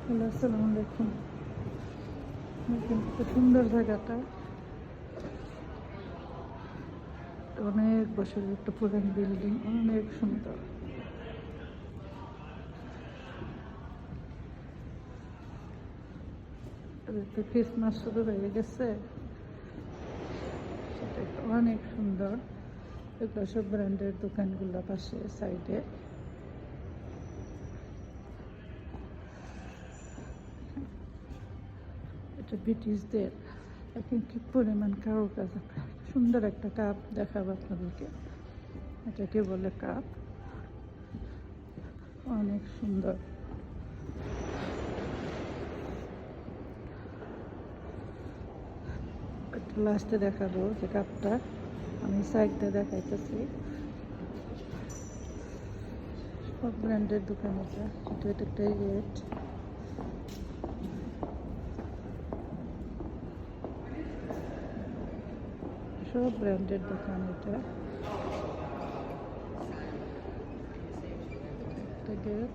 Hello, আসসালামু আলাইকুম। কিন্তু সুন্দর জায়গাটা, অনেক বছরের একটা পুরান বিল্ডিং, অনেক সুন্দর। তো ক্রিসমাস শুরু হয়ে গেছে, সেটা অনেক সুন্দর। এগুলো সব ব্র্যান্ডের দোকানগুলো পাশে সাইডে। এটা ব্রিটিশদের এখন কি পরিমাণ কারুকাজ। সুন্দর একটা কাপ দেখাবো আপনাদেরকে। এটাকে বলে কাপ, অনেক সুন্দর। লাস্টে দেখাবো যে কাপটা আমি সাইডটা দেখাইতেছি। সব ব্র্যান্ডের দোকান এটা, কিন্তু এটা একটা রেট। সব ব্র্যান্ডের দোকান এটা। একটা গেট।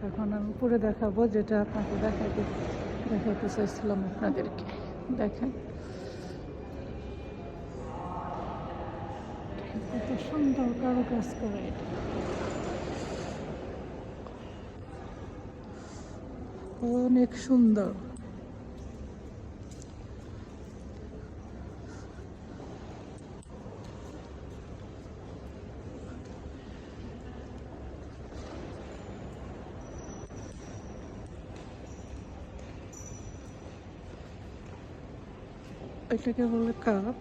এখন আমি পুরো দেখাবো, যেটা আপনাকে দেখাইতে চাইছিলাম আপনাদেরকে। দেখেন কত সুন্দর কারুকাজ করে এটা, অনেক সুন্দর। এটাকে বলে কাপ।